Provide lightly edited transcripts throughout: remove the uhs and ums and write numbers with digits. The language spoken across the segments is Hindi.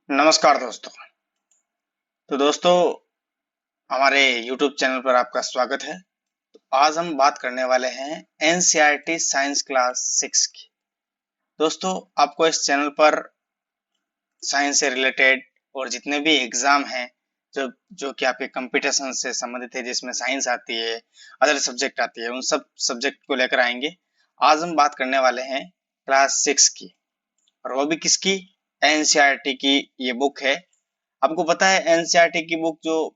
नमस्कार दोस्तों। तो दोस्तों, हमारे YouTube चैनल पर आपका स्वागत है। आज हम बात करने वाले हैं एनसीईआरटी साइंस क्लास 6 की। दोस्तों, आपको इस चैनल पर साइंस से रिलेटेड और जितने भी एग्जाम हैं जो जो कि आपके कंप्यूटेशन से संबंधित है, जिसमें साइंस आती है, अदर सब्जेक्ट आती है, उन सब सब्जेक्ट को लेकर आएंगे। आज हम बात करने वाले हैं क्लास 6 की, और वो भी किसकी? एनसीईआरटी की ये बुक है। आपको पता है एनसीईआरटी की बुक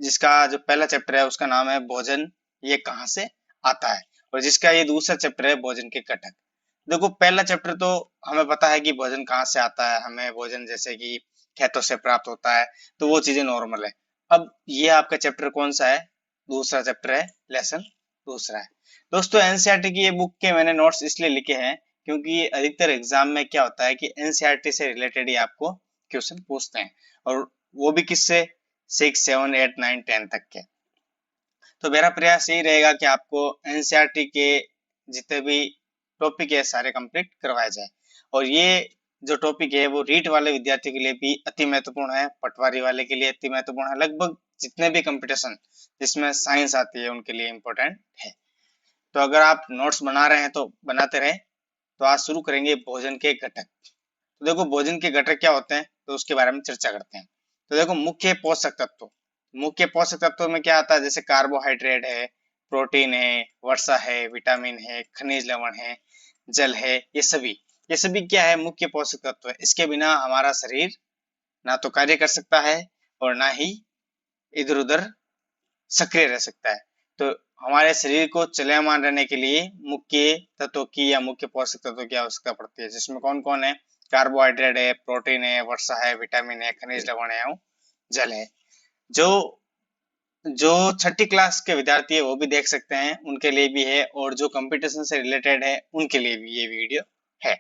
जिसका जो पहला चैप्टर है उसका नाम है भोजन ये कहाँ से आता है, और जिसका ये दूसरा चैप्टर है भोजन के घटक। देखो, पहला चैप्टर तो हमें पता है कि भोजन कहाँ से आता है, हमें भोजन जैसे कि खेतों से प्राप्त होता है, तो वो चीजें नॉर्मल है। अब ये आपका चैप्टर कौन सा है? दूसरा चैप्टर है, लेसन दूसरा है। दोस्तों, एनसीईआरटी की ये बुक के मैंने नोट्स इसलिए लिखे हैं क्योंकि अधिकतर एग्जाम में क्या होता है कि एनसीईआरटी से रिलेटेड ही आपको क्वेश्चन पूछते हैं, और वो भी किससे? 6, 7, 8, 9, 10 तक के। तो मेरा प्रयास यही रहेगा कि आपको एनसीईआरटी के जितने भी टॉपिक है सारे कंप्लीट करवाया जाए। और ये जो टॉपिक है वो रीट वाले विद्यार्थियों के लिए भी अति महत्वपूर्ण है, पटवारी वाले के लिए अति महत्वपूर्ण है, लगभग जितने भी कंपटीशन जिसमें साइंस आती है उनके लिए इम्पोर्टेंट है। तो अगर आप नोट्स बना रहे हैं तो बनाते रहें। तो आज शुरू करेंगे भोजन के घटक। तो देखो, भोजन के घटक क्या होते हैं तो उसके बारे में चर्चा करते हैं। तो देखो, मुख्य पोषक तत्व में क्या आता है? जैसे कार्बोहाइड्रेट है, प्रोटीन है, वर्षा है, विटामिन है, खनिज लवण है, जल है। ये सभी क्या है? मुख्य पोषक तत्व है। इसके बिना हमारा शरीर ना तो कार्य कर सकता है और ना ही इधर उधर सक्रिय रह सकता है। तो हमारे शरीर को चलमान रहने के लिए मुख्य तत्वों की या मुख्य पोषक तत्वों की आवश्यकता पड़ती है, जिसमें कौन कौन है? कार्बोहाइड्रेट है, प्रोटीन है, वर्षा है, विटामिन है, खनिज लवण है, जल है। जो जो छठी क्लास के विद्यार्थी है वो भी देख सकते हैं, उनके लिए भी है, और जो कंपटीशन से रिलेटेड है उनके लिए भी ये वीडियो है।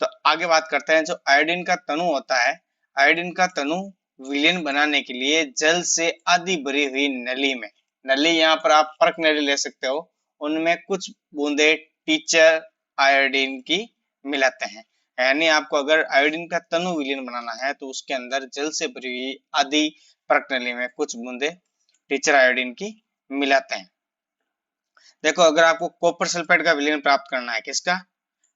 तो आगे बात करते हैं। जो आयोडीन का तनु होता है, आयोडीन का तनु विलयन बनाने के लिए जल से आधी भरी हुई नली में, नली यहाँ पर आप पर्क नली ले सकते हो, उनमें कुछ बूंदे टीचर आयोडीन की मिलाते हैं। यानी आपको अगर आयोडीन का तनु विलयन बनाना है तो उसके अंदर जल से भरी हुई आधी पर्क नली में कुछ बूंदे टीचर आयोडीन की मिलाते हैं। देखो, अगर आपको कॉपर सल्फेट का विलयन प्राप्त करना है, किसका?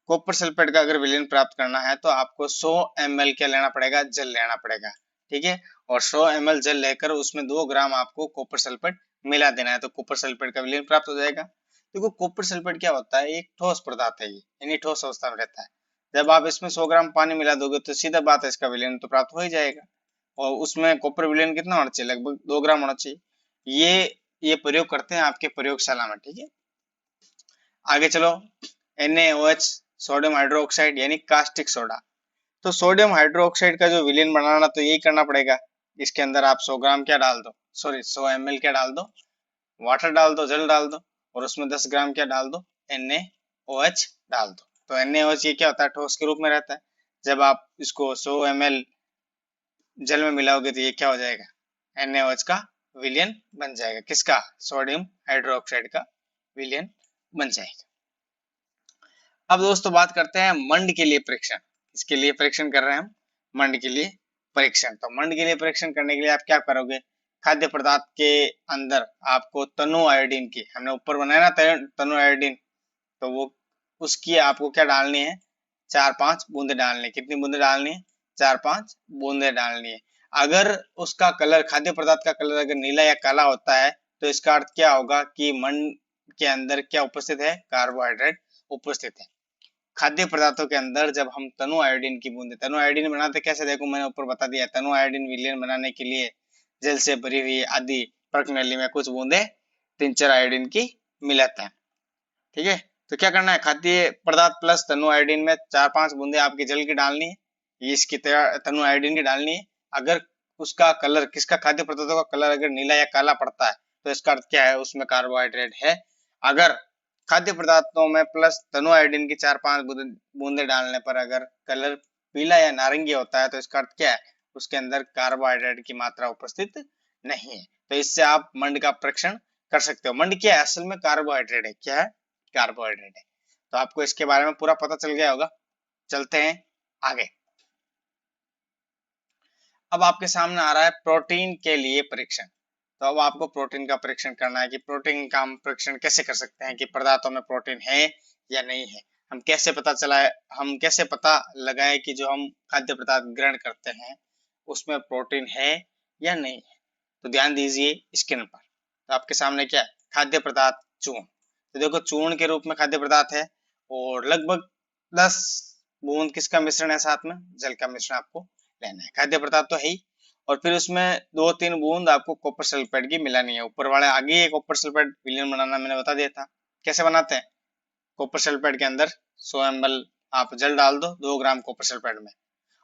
कॉपर सल्फेट का अगर विलयन प्राप्त करना है तो आपको 100 ml क्या लेना पड़ेगा? जल लेना पड़ेगा। ठीक है, और 100 ml जल लेकर उसमें 2 ग्राम आपको कॉपर सल्फेट मिला देना है, तो कॉपर सल्फेट का विलयन प्राप्त हो जाएगा। देखो, कॉपर सल्फेट क्या होता है? एक ठोस पदार्थ है, ये यानी ठोस अवस्था में रहता है। जब आप इसमें 100 ग्राम पानी मिला दोगे तो सीधा बात है, इसका विलयन तो प्राप्त हो ही जाएगा। और उसमें कॉपर विलयन कितना होना चाहिए? लगभग 2 ग्राम होना चाहिए। ये प्रयोग करते हैं आपके प्रयोगशाला में। ठीक है, आगे चलो। NaOH, सोडियम हाइड्रोक्साइड यानी कास्टिक सोडा। तो सोडियम हाइड्रोक्साइड का जो विलयन बनाना तो यही करना पड़ेगा। इसके अंदर आप 100 ग्राम क्या डाल दो, सॉरी 100 ml क्या डाल दो? वाटर डाल दो, जल डाल दो, और उसमें 10 ग्राम क्या डाल दो? NaOH डाल दो। तो NaOH ये क्या होता है? ठोस के रूप में रहता है। जब आप इसको 100 ml जल में मिलाओगे तो ये क्या हो जाएगा? NaOH का विलयन बन जाएगा। किसका? सोडियम हाइड्रोक्साइड का विलयन बन जाएगा। अब दोस्तों बात करते हैं मंड के लिए परीक्षण। इसके लिए परीक्षण कर रहे हैं हम, मंड के लिए परीक्षण। तो मंड के लिए परीक्षण करने के लिए आप क्या करोगे? खाद्य पदार्थ के अंदर आपको तनु आयोडीन की, हमने ऊपर बनाया ना तनु आयोडीन, तो वो उसकी आपको क्या डालनी है? 4-5 बूंदे डालनी है। कितनी बूंदे डालनी है? 4-5 बूंदे डालनी है। अगर उसका कलर, खाद्य पदार्थ का कलर अगर नीला या काला होता है तो इसका अर्थ क्या होगा कि मंड के अंदर क्या उपस्थित है? कार्बोहाइड्रेट उपस्थित है। खाद्य पदार्थों के अंदर जब हम तनु आयोडीन की बूंदे, तनु आयोडीन बनाते कैसे? देखो, मैंने ऊपर बता दिया, तनु आयोडीन विलयन बनाने के लिए जल से भरी हुई आधी पर्क नली में कुछ बूंदे टिंचर आयोडीन की मिलाते हैं। ठीक है, तो क्या करना है? खाद्य पदार्थ प्लस तनु आयोडीन में 4-5 बूंदे आपकी जल की डालनी है, ये इसकी तनु आयोडीन की डालनी है। अगर उसका कलर, किसका? खाद्य पदार्थों का कलर अगर नीला या काला पड़ता है तो इसका अर्थ क्या है? उसमें कार्बोहाइड्रेट है। अगर खाद्य पदार्थों में प्लस तनु आयोडीन की 4-5 बूंदे डालने पर अगर कलर पीला या नारंगी होता है तो इसका अर्थ क्या है? उसके अंदर कार्बोहाइड्रेट की मात्रा उपस्थित नहीं है। तो इससे आप मंड का परीक्षण कर सकते हो। मंड क्या है? असल में कार्बोहाइड्रेट है। क्या है? कार्बोहाइड्रेट है। तो आपको इसके बारे में पूरा पता चल गया होगा। चलते हैं आगे। अब आपके सामने आ रहा है प्रोटीन के लिए परीक्षण। तो अब आपको प्रोटीन का परीक्षण करना है कि प्रोटीन का हम परीक्षण कैसे कर सकते हैं कि पदार्थों में प्रोटीन है या नहीं है। हम कैसे पता लगाए कि जो हम खाद्य पदार्थ ग्रहण करते हैं उसमें प्रोटीन है या नहीं है। तो ध्यान दीजिए स्क्रीन पर। तो आपके सामने क्या है, खाद्य पदार्थ चूर्ण। तो देखो चूर्ण के रूप में खाद्य पदार्थ है और लगभग 10 बूंद किसका मिश्रण है, साथ में जल का मिश्रण आपको लेना है। खाद्य पदार्थ तो है ही, और फिर उसमें 2-3 बूंद आपको कॉपर सल्फेट की मिलानी है। ऊपर वाले आगे एक कॉपर सल्फेट विलयन बनाना मैंने बता दिया था। कैसे बनाते हैं, कॉपर सल्फेट के अंदर 100 ml आप जल डाल दो 2 ग्राम कॉपर सल्फेट में,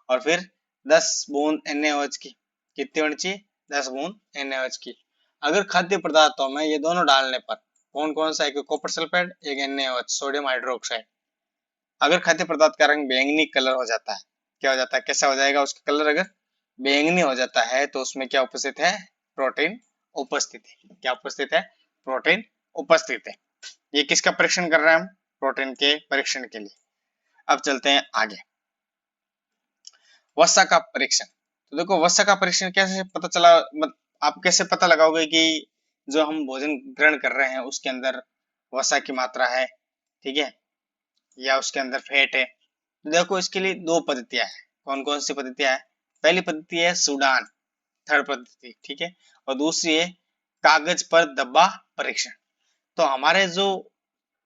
और फिर 10 बूंद NaOH की। कितनी होनी चाहिए, 10 बूंद NaOH की। अगर खाद्य पदार्थों में ये दोनों डालने पर कौन कौन सा, एक कॉपर सल्फेट एक NaOH सोडियम हाइड्रोक्साइड, अगर खाद्य पदार्थ का रंग बैंगनी कलर हो जाता है, क्या हो जाता है, कैसा हो जाएगा उसका कलर, अगर बैंगनी हो जाता है तो उसमें क्या उपस्थित है, प्रोटीन उपस्थित है। क्या उपस्थित है, प्रोटीन उपस्थित है। ये किसका परीक्षण कर रहे हैं हम, प्रोटीन के परीक्षण के लिए। अब चलते हैं आगे, वसा का परीक्षण। तो देखो वसा का परीक्षण कैसे पता चला, आप कैसे पता लगाओगे कि जो हम भोजन ग्रहण कर रहे हैं उसके अंदर वसा की मात्रा है, ठीक है, या उसके अंदर फैट है। तो देखो इसके लिए 2 पद्धतियां हैं। कौन कौन सी पद्धतियां है, पहली पद्धति है सूडान, थर्ड पद्धति, ठीक है, और दूसरी है कागज पर धब्बा परीक्षण। तो हमारे जो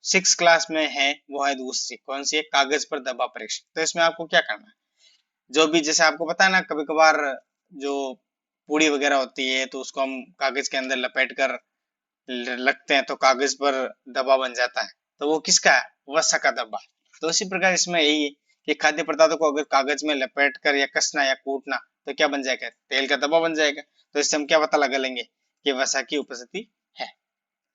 6 क्लास में है वो है दूसरी, कौन सी है, कागज पर धब्बा परीक्षण। तो इसमें आपको क्या करना है, जो भी जैसे आपको पता है ना, कभी कभार जो पूड़ी वगैरह होती है तो उसको हम कागज के अंदर लपेट कर लगते हैं तो कागज पर धब्बा बन जाता है। तो वो किसका है, वसा का धब्बा। तो इसी प्रकार इसमें यही है कि खाद्य पदार्थों को अगर कागज में लपेट कर या कसना या कूटना तो क्या बन जाएगा, तेल का धब्बा बन जाएगा। तो इससे हम क्या पता लगा लेंगे कि वसा की उपस्थिति है।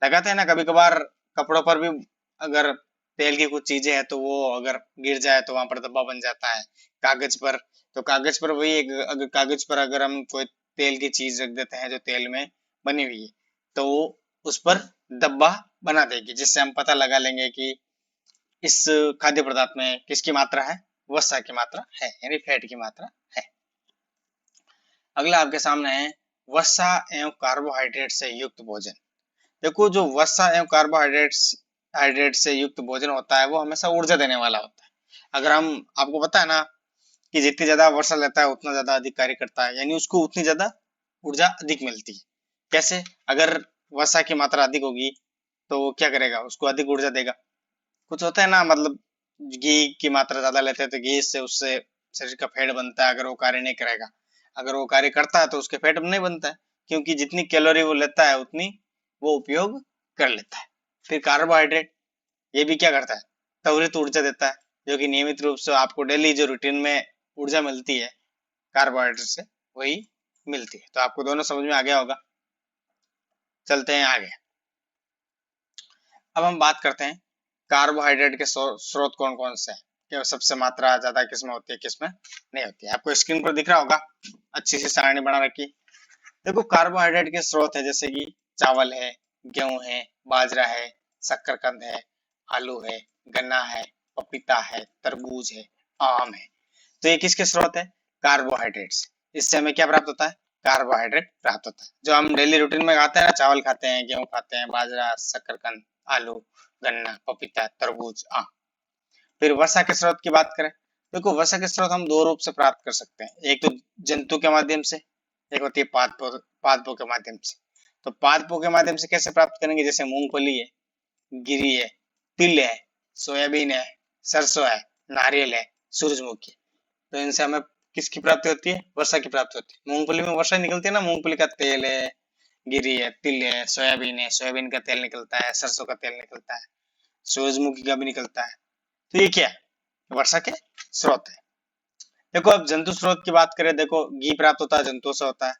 लगाते हैं ना कभी कभार कपड़ों पर भी, अगर तेल की कुछ चीजें हैं तो वो अगर गिर जाए तो वहां पर धब्बा बन जाता है। कागज पर, तो कागज पर वही अगर कागज पर अगर हम कोई तेल की चीज रख देते हैं जो तेल में बनी हुई है तो वो उस पर धब्बा बना देगी, जिससे हम पता लगा लेंगे कि इस खाद्य पदार्थ में किसकी मात्रा है, वसा की मात्रा है, यानी फैट की मात्रा है। अगला आपके सामने है वसा एवं कार्बोहाइड्रेट से युक्त भोजन। देखो जो वसा एवं हाइड्रेट से युक्त भोजन होता है वो हमेशा ऊर्जा देने वाला होता है। अगर हम, आपको पता है ना कि जितनी ज्यादा वर्षा लेता है उतना ज्यादा अधिक कार्य करता है, यानी उसको उतनी ज्यादा ऊर्जा अधिक मिलती है। कैसे, अगर वसा की मात्रा अधिक होगी तो वो क्या करेगा, उसको अधिक ऊर्जा देगा। कुछ होता है ना, मतलब घी की मात्रा ज्यादा लेते हैं तो घी से उससे शरीर का फैट बनता है, अगर वो कार्य नहीं करेगा। अगर वो कार्य करता है तो उसके फैट नहीं बनता है, क्योंकि जितनी कैलोरी वो लेता है उतनी वो उपयोग कर लेता है। फिर कार्बोहाइड्रेट, ये भी क्या करता है, त्वरित ऊर्जा देता है, जो कि नियमित रूप से आपको डेली जो रूटीन में ऊर्जा मिलती है कार्बोहाइड्रेट से वही मिलती है। तो आपको दोनों समझ में आ गया होगा। चलते हैं आगे। अब हम बात करते हैं कार्बोहाइड्रेट के स्रोत कौन कौन से हैं, कि सबसे मात्रा ज्यादा किसमें होती है किसमें नहीं होती है। आपको स्क्रीन पर दिख रहा होगा, अच्छी सी सारणी बना रखी। देखो कार्बोहाइड्रेट के स्रोत है जैसे कि चावल है, गेहूं है, बाजरा है, शकरकंद है, आलू है, गन्ना है, पपीता है, तरबूज है, आम है। तो ये किसके स्रोत है, कार्बोहाइड्रेट्स। इससे हमें क्या प्राप्त होता है, कार्बोहाइड्रेट प्राप्त होता है, जो हम डेली रूटीन में खाते हैं ना, चावल खाते हैं, गेहूं खाते हैं, बाजरा, शकरकंद, आलू, गन्ना, पपीता, तरबूज, आम। फिर वसा के स्रोत की बात करें, देखो वसा के स्रोत हम 2 रूप से प्राप्त कर सकते हैं। एक तो जंतु के माध्यम से, एक होती है पादपों के माध्यम से। तो पादपों के माध्यम से कैसे प्राप्त करेंगे, जैसे मूंगफली है, गिरी है, तिल है, सोयाबीन है, सरसों है, नारियल है, सूरजमुखी। तो इनसे हमें किसकी प्राप्ति होती है, वर्षा की प्राप्ति होती है। मूंगफली में वर्षा निकलती है ना, मूंगफली का तेल है, गिरी है, तिल है, सोयाबीन का तेल निकलता है, सरसों का तेल निकलता है, सूरजमुखी का भी निकलता है। तो ये क्या है, वर्षा के स्रोत है। देखो अब जंतु स्रोत की बात करें, देखो घी प्राप्त होता है जंतुओं से होता है।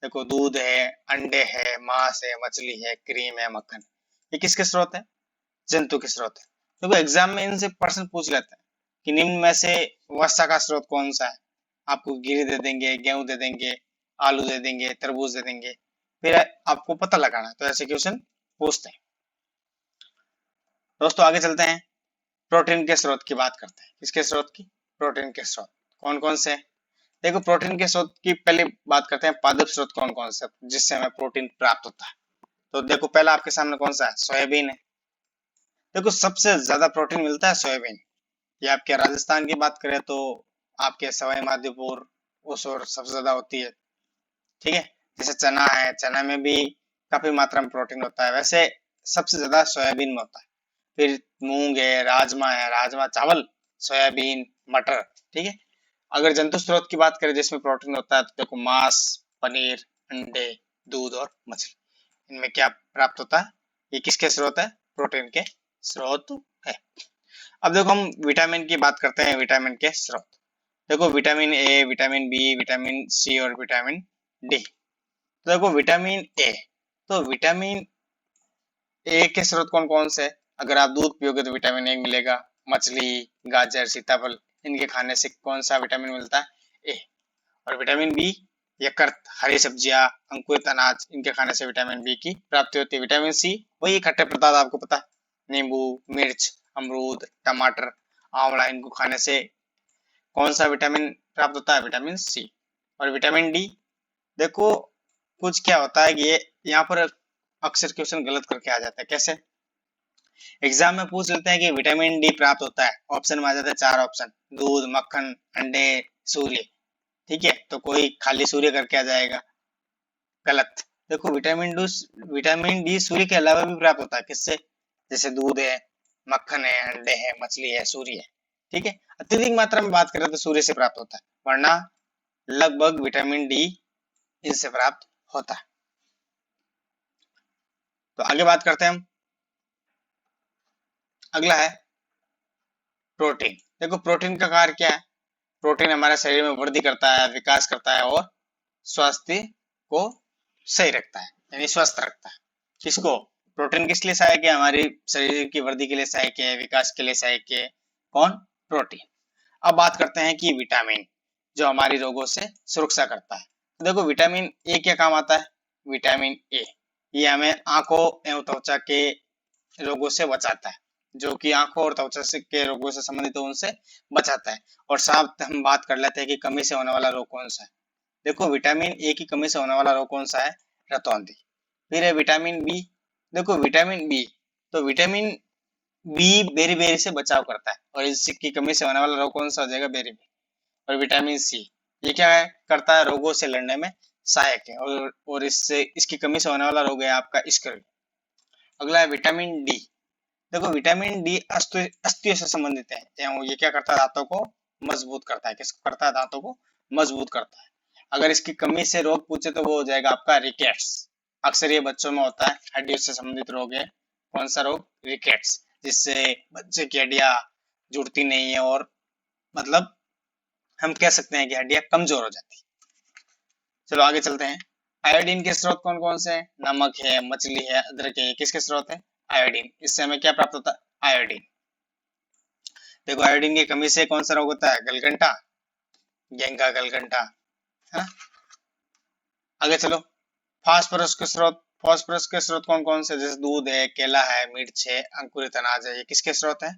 देखो दूध है, अंडे है, मांस है, मछली है, क्रीम है, मक्खन, ये किसके स्रोत है, जंतु के स्रोत है। देखो एग्जाम में इनसे प्रश्न पूछ लेते हैं कि निम्न में से वर्षा का स्रोत कौन सा है। आपको गिरी दे देंगे, गेहूं दे देंगे, आलू दे देंगे, तरबूज दे देंगे, फिर आपको पता लगाना है। तो ऐसे क्वेश्चन पूछते हैं। दोस्तों आगे चलते हैं, प्रोटीन के स्रोत की बात करते हैं। किसके स्रोत की, प्रोटीन के स्रोत कौन कौन से हैं? देखो प्रोटीन के स्रोत की पहले बात करते हैं, पादप स्रोत कौन कौन से जिससे हमें प्रोटीन प्राप्त होता है। तो देखो पहला आपके सामने कौन सा है, सोयाबीन है। देखो सबसे ज्यादा प्रोटीन मिलता है सोयाबीन। ये आपके राजस्थान की बात करें तो आपके सवाई माधोपुर उस ओर सबसे ज्यादा होती है, ठीक है। जैसे चना है, चना में भी काफी मात्रा में प्रोटीन होता है, वैसे सबसे ज्यादा सोयाबीन में होता है। फिर मूंग है, राजमा है, राजमा चावल, सोयाबीन, मटर, ठीक है। अगर जंतु स्रोत की बात करें जिसमें प्रोटीन होता है तो देखो मांस, पनीर, अंडे, दूध और मछली, इनमें क्या प्राप्त होता है, ये किसके स्रोत है, प्रोटीन के स्रोत है। अब देखो हम विटामिन की बात करते हैं, विटामिन के स्रोत। देखो vitamin A, vitamin B, vitamin C और विटामिन डी। तो देखो विटामिन ए, तो विटामिन ए के स्रोत कौन कौन से, अगर आप दूध पियोगे तो विटामिन ए मिलेगा, मछली, गाजर, सीताफल, इनके खाने से कौन सा विटामिन मिलता है, ए। और विटामिन बी, यकृत, हरी सब्जियां, अंकुरित अनाज, इनके खाने से विटामिन बी की प्राप्ति होती है। विटामिन सी वही खट्टे पदार्थ, आपको पता है, नींबू, मिर्च, अमरूद, टमाटर, आंवला, इनको खाने से कौन सा विटामिन प्राप्त होता है, विटामिन सी। और विटामिन डी, देखो कुछ क्या होता है कि ये यहाँ पर अक्सर क्वेश्चन गलत करके आ जाता है, कैसे, एग्जाम में पूछ लेते हैं कि विटामिन डी प्राप्त होता है, ऑप्शन में आ जाता है 4 ऑप्शन, दूध, मक्खन, अंडे, सूर्य, ठीक है। तो कोई खाली सूर्य करके आ जाएगा, गलत। देखो विटामिन डी सूर्य के अलावा भी प्राप्त होता है, किससे, जैसे दूध है, मक्खन है, अंडे है, मछली है, सूर्य है, ठीक है। अत्यधिक मात्रा में बात करें तो सूर्य से प्राप्त होता है, वरना लगभग विटामिन डी इनसे प्राप्त होता है। तो आगे बात करते हैं हम, अगला है प्रोटीन। देखो प्रोटीन का कार्य क्या है, प्रोटीन हमारे शरीर में वृद्धि करता है, विकास करता है और स्वास्थ्य को सही रखता है, यानी स्वस्थ रखता है। किसको, प्रोटीन किस लिए सहायक है, हमारे शरीर की वृद्धि के लिए सहायक है, विकास के लिए सहायक है, कौन, प्रोटीन। अब बात करते हैं कि विटामिन जो हमारी रोगों से सुरक्षा करता है। तो देखो विटामिन ए क्या काम आता है, विटामिन ए ये हमें आंखों एवं त्वचा के रोगों से बचाता है, जो कि आंखों और त्वचा के रोगों से संबंधित है उनसे बचाता है। और साथ हम बात कर लेते हैं कि कमी से होने वाला रोग कौन सा है। देखो विटामिन ए की कमी से होने वाला रोग कौन सा है, रतौंधी। फिर है विटामिन बी, देखो विटामिन बी, तो विटामिन बी बेरी से बचाव करता है, और इसकी कमी से होने वाला रोग कौन सा हो जाएगा, बेरी। और विटामिन सी, ये क्या है, करता है, रोगों से लड़ने में सहायक है, और इससे इसकी कमी से होने वाला रोग है आपका स्कर्वी। अगला है विटामिन डी। देखो विटामिन डी अस्थियों से संबंधित है, ये क्या करता है, दांतों को मजबूत करता है, किसको करता है, दांतों को मजबूत करता है। अगर इसकी कमी से रोग पूछे तो वो हो जाएगा आपका रिकेट्स। अक्सर ये बच्चों में होता है, हड्डियों से संबंधित रोग है, कौन सा रोग, रिकेट्स, जिससे बच्चे की हड्डियां जुड़ती नहीं है, और मतलब हम कह सकते हैं कि हड्डियां कमजोर हो जाती है। चलो आगे चलते हैं, आयोडीन के स्रोत कौन कौन से हैं, नमक है, मछली है, अदरक है, ये किसके स्रोत है, आयोडीन। इससे हमें क्या प्राप्त होता है, आयोडीन। देखो आयोडीन की कमी से कौन सा रोग होता है, गलगंटा, गेंगा गलगंटा, है ना। आगे चलो, फास्फोरस के स्रोत, फास्फोरस के स्रोत कौन कौन से, जैसे दूध है, केला है, मिर्च है, अंकुरित अनाज है, ये किसके स्रोत है,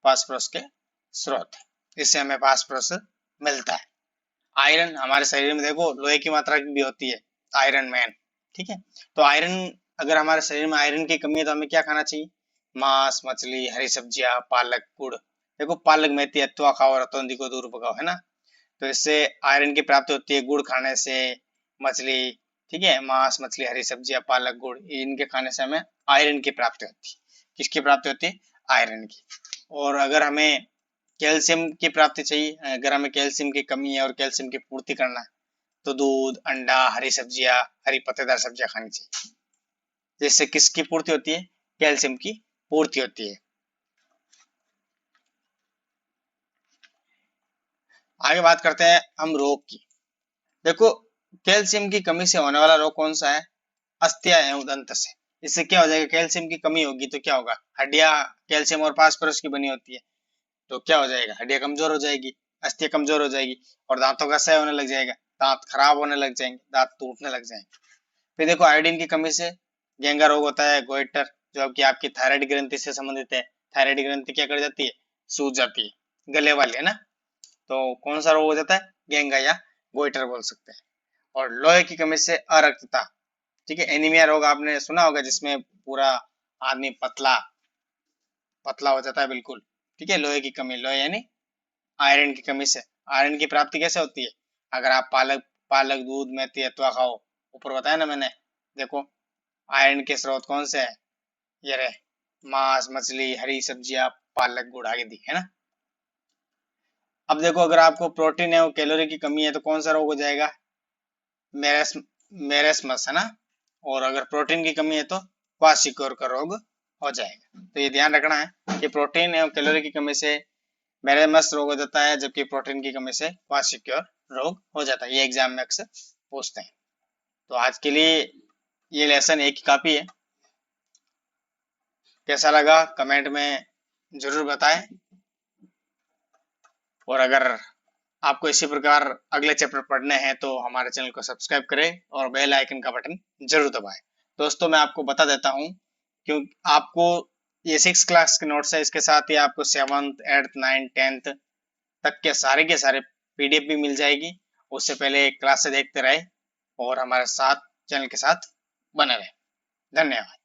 फास्फोरस के स्रोत है। इससे हमें फास्फोरस मिलता है। आयरन, हमारे शरीर में देखो लोहे की मात्रा भी होती है, आयरन मैन, ठीक है। तो आयरन, अगर हमारे शरीर में आयरन की कमी है तो हमें क्या खाना चाहिए, मांस, मछली, हरी सब्जियां, पालक, गुड़। देखो पालक, मेथी, अथवा खाओ, रतौंधी को दूर भगाओ, है ना। तो इससे आयरन की प्राप्ति होती है, गुड़ खाने से, मछली, ठीक है, मांस, मछली, हरी सब्जियां, पालक, गुड़, इनके खाने से हमें आयरन की प्राप्ति होती है। किसकी प्राप्ति होती है, आयरन की। और अगर हमें कैल्शियम की प्राप्ति चाहिए, अगर हमें कैल्शियम की कमी है और कैल्शियम की पूर्ति करना है तो दूध, अंडा, हरी सब्जियां, हरी पत्तेदार सब्जियां खानी चाहिए, जिससे किसकी पूर्ति होती है, कैल्शियम की पूर्ति होती है। आगे बात करते हैं हम रोग की। देखो कैल्शियम की कमी से होने वाला रोग कौन सा है, अस्थियां एवं दंत से। इससे क्या हो जाएगा, कैल्शियम की कमी होगी तो क्या होगा, हड्डियां कैल्शियम और फास्फोरस की बनी होती है, तो क्या हो जाएगा, हड्डियां कमजोर हो जाएगी, अस्थियां कमजोर हो जाएगी, और दांतों का क्षय होने लग जाएगा, दांत खराब होने लग जाएंगे, दांत टूटने लग जाएंगे। फिर देखो आयोडीन की कमी से गेंगा रोग होता है, गोइटर, जो कि आपकी थायराइड ग्रंथि से संबंधित है। थायराइड ग्रंथि क्या कर जाती है, सूज जाती है, गले वाली, है ना। तो कौन सा रोग हो जाता है, गेंगा या गोइटर बोल सकते हैं। और लोहे की कमी से अरक्तता, ठीक है, एनीमिया रोग आपने सुना होगा, जिसमें पूरा आदमी पतला पतला हो जाता है बिल्कुल, ठीक है। लोहे की कमी, लोहे यानी आयरन की कमी से। आयरन की प्राप्ति कैसे होती है? अगर आप पालक पालक दूध मेथी अथवा खाओ, ऊपर बताया ना मैंने, देखो आयरन के स्रोत कौन से है? ये रहे, मांस, मछली, हरी सब्जियां, पालक, गुड़ आगे दी है ना। अब देखो, अगर आपको प्रोटीन एवं कैलोरी की कमी है तो कौन सा रोग हो जाएगा? मेरेस मेरेस्मस है ना। और अगर प्रोटीन की कमी है तो क्वाशियोर का रोग हो जाएगा। तो ये ध्यान रखना है कि प्रोटीन एवं कैलोरी की कमी से मेरेस्मस रोग हो जाता है, जबकि प्रोटीन की कमी से क्वाशियोर रोग हो जाता है। ये एग्जाम में अक्सर पूछते हैं। तो आज के लिए ये लेसन एक ही काफी है। कैसा लगा कमेंट में जरूर बताएं। और अगर आपको इसी प्रकार अगले चैप्टर पढ़ने हैं तो हमारे चैनल को सब्सक्राइब करें और बेल आइकन का बटन जरूर दबाएं। दोस्तों, मैं आपको बता देता हूं, क्योंकि आपको ये 6 क्लास के नोट्स है, इसके साथ ही आपको 7th 8th 9th 10th तक के सारे पीडीएफ भी मिल जाएगी। उससे पहले क्लास से देखते रहे और हमारे साथ चैनल के साथ बने रहे। धन्यवाद।